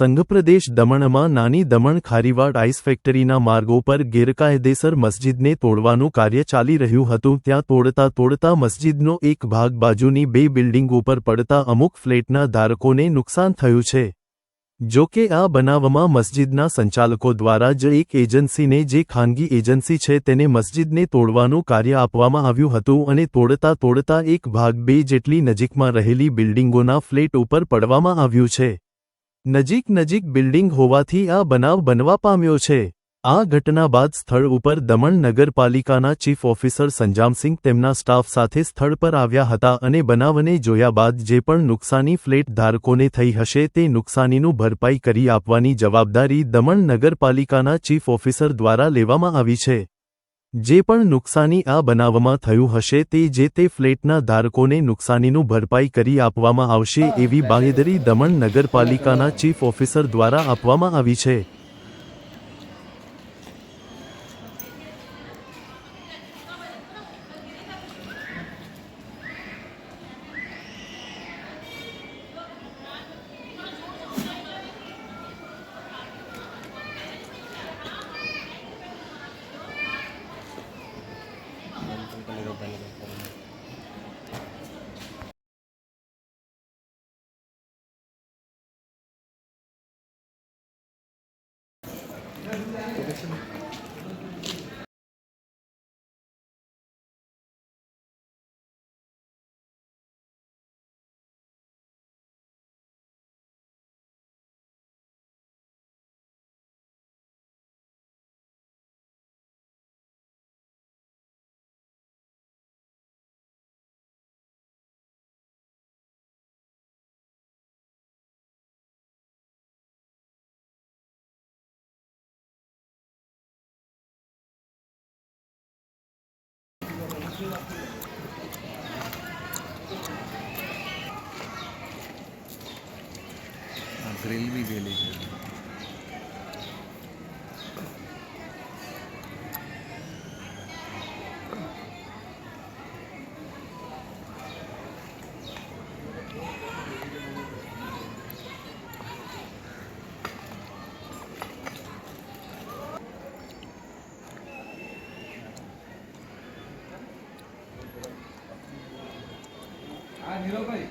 સંઘપ્રદેશ દમણમાં નાની દમણ ખારીવાડ આઈસ ફેક્ટરીના માર્ગો પર ગેરકાયદેસર મસ્જિદને તોડવાનું કાર્ય ચાલી રહ્યું હતું ત્યાં તોડતા મસ્જિદનો એક ભાગ બાજુની બે બિલ્ડિંગો પર પડતા અમુક ફ્લેટના ધારકોને નુકસાન થયું છે। જો કે આ બનાવમાં મસ્જિદના સંચાલકો દ્વારા જ એક એજન્સીને જે ખાનગી એજન્સી છે તેને મસ્જિદને તોડવાનું કાર્ય આપવામાં આવ્યું હતું અને તોડતા એક ભાગ બે જેટલી નજીકમાં રહેલી બિલ્ડિંગોના ફ્લેટ ઉપર પડવામાં આવ્યું છે। નજીક બિલ્ડિંગ હોવાથી આ બનાવ બનવા પામ્યો છે। આ ઘટના બાદ સ્થળ ઉપર દમણ નગરપાલિકાના ચીફ ઓફિસર સંજામસિંહ તેમના સ્ટાફ સાથે સ્થળ પર આવ્યા હતા અને બનાવને જોયા બાદ જે પણ નુકસાની ફ્લેટ ધારકોને થઈ હશે તે નુકસાનીનું ભરપાઈ કરી આપવાની જવાબદારી દમણ નગરપાલિકાના ચીફ ઓફિસર દ્વારા લેવામાં આવી છે। જે પણ નુકસાની આ બનાવમાં થયું હશે તે જે તે ફ્લેટના ધારકોને નુકસાનીનું ભરપાઈ કરી આપવામાં આવશે એવી બાંહેધરી દમણ નગરપાલિકાના ચીફ ઓફિસર દ્વારા આપવામાં આવી છે। ग्रिल भी गेली છે। આ નીરવભાઈ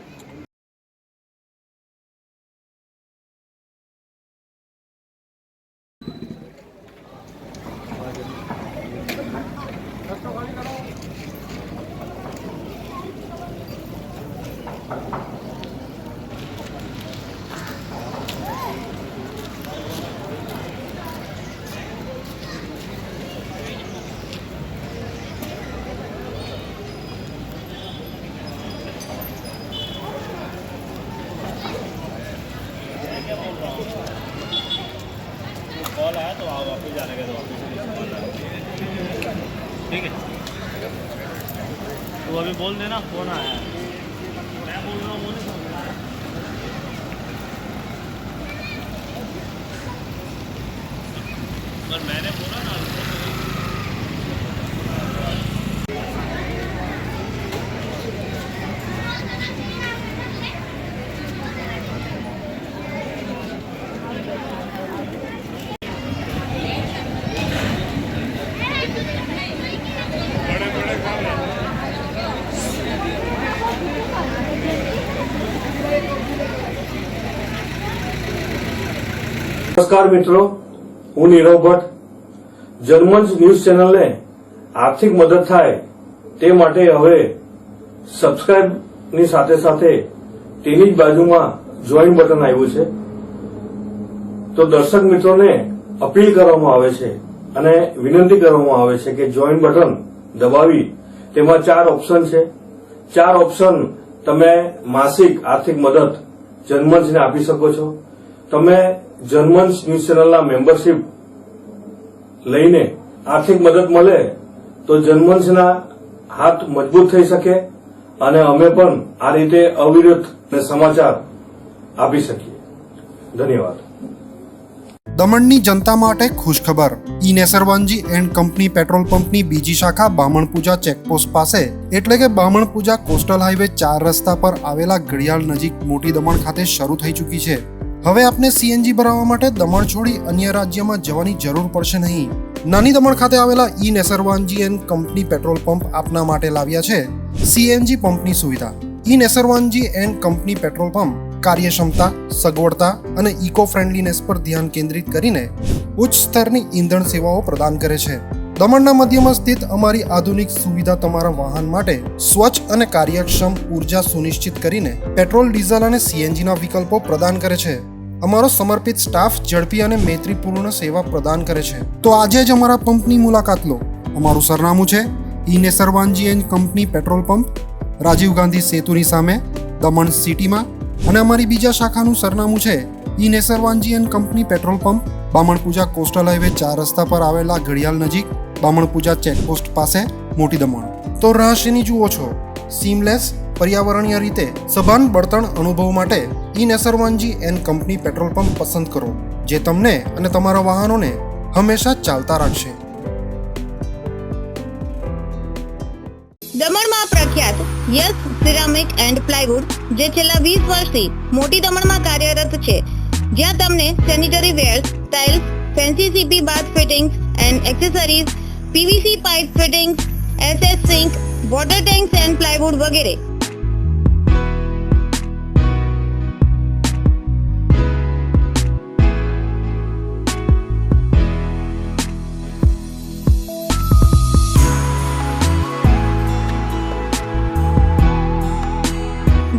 कॉल आया तो आप वापस जाने का तो वापस ठीक है। तो अभी बोल देना फोन आया है। मैं बोल रहा हूँ वो नहीं समझ रहा है। पर मैंने बोला ना નમસ્કાર મિત્રો, હું નીરવ ભટ્ટ જર્મન ન્યૂઝ ચેનલને આર્થિક મદદ થાય તે માટે હવે સબસ્ક્રાઇબની સાથે તેની જ બાજુમાં જોઈન બટન આવ્યું છે। તો દર્શક મિત્રોને અપીલ કરવામાં આવે છે અને વિનંતી કરવામાં આવે છે કે જોઈન બટન દબાવી તેમાં 4 ઓપ્શન છે। 4 ઓપ્શન તમે માસિક આર્થિક મદદ જર્મન્સને આપી શકો છો। તમે જર્મન ન્યૂઝ ચેનલના મેમ્બરશીપ લઈને આર્થિક મદદ મળે તો જર્મન્સના હાથ મજબૂત થઈ શકે અને અમે પણ આ રીતે અવિરત સમાચાર આપી શકીએ। ધન્યવાદ। દમણની જનતા માટે ખુશખબર। ઈ નેસરવાનજી એન્ડ કંપની પેટ્રોલ પંપની બીજી શાખા બામણપૂજા ચેકપોસ્ટ પાસે એટલે કે બામણપૂજા કોસ્ટલ હાઈવે 4 રસ્તા પર આવેલા ઘડિયાળ નજીક મોટી દમણ ખાતે શરૂ થઈ ચૂકી છે। હવે આપને સીએનજી ભરાવવા માટે દમણ છોડી અન્ય રાજ્યમાં જવાની જરૂર પડશે નહીં. નાની દમણ ખાતે આવેલા E Nesarwanji and company petrol pump આપના માટે લાવ્યા છે સીએનજી પંપની સુવિધા. E Nesarwanji and company petrol pump કાર્યક્ષમતા, સગવડતા અને ઇકો ફ્રેન્ડલીનેસ પર ધ્યાન કેન્દ્રિત કરીને ઉચ્ચ સ્તરની ઈંધણ સેવાઓ પ્રદાન કરે છે. દમણના મધ્યમાં સ્થિત અમારી આધુનિક સુવિધા તમારા વાહન માટે સ્વચ્છ અને કાર્યક્ષમ ઉર્જા સુનિશ્ચિત કરીને પેટ્રોલ, ડીઝલ અને સીએનજીના વિકલ્પો પ્રદાન કરે છે. અમારો સમર્પિત સ્ટાફ ઝડપી અને મૈત્રીપૂર્ણ સેવા પ્રદાન કરે છે. તો આજે જ અમારા પંપની મુલાકાત લો. અમારું સરનામું છે E Nesarwanji and company petrol pump, Rajiv Gandhi સેતુની સામે, દમણ સિટીમાં. અને અમારી બીજા શાખાનું સરનામું છે E Nesarwanji and company petrol pump, Bamanpuja coastal highway 4 રસ્તા પર આવેલા ઘડિયાળ નજીક, બામણપૂજા ચેકપોસ્ટ પાસે, મોટી દમણ. તો રહસ્યની જુઓ છો, સીમલેસ, પર્યાવરણીય રીતે સભાન બળતણ અનુભવ માટે E Nesarwanji and company petrol pump પસંદ કરો, જે તમને અને તમારા વાહનોને હંમેશા ચાલતા રાખશે. દમણમાં પ્રખ્યાત યસ સિરામિક એન્ડ પ્લાયવુડ, જે છેલ્લા 20 વર્ષથી મોટી દમણમાં કાર્યરત છે, જ્યાં તમને sanitary wares, tiles, fancy CP bath fittings and accessories, PVC pipe fittings, SS sink, water tanks and plywood વગેરે.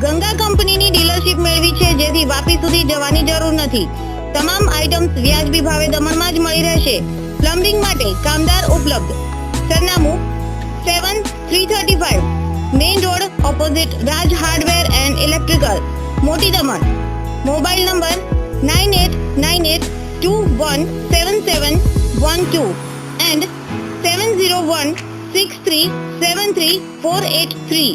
ગંગા કંપનીની ડીલરશીપ મેળવી છે, જેથી વાપી સુધી જવાની જરૂર નથી. તમામ આઇટમ્સ વ્યાજબી ભાવે દમણમાં જ મળી રહેશે. પ્લમ્બિંગ માટે કામદાર ઉપલબ્ધ. સરનામું 7335 main road opposite Raj hardware and electrical, મોટી દમણ. Mobile number 9898217712 and 7016373483.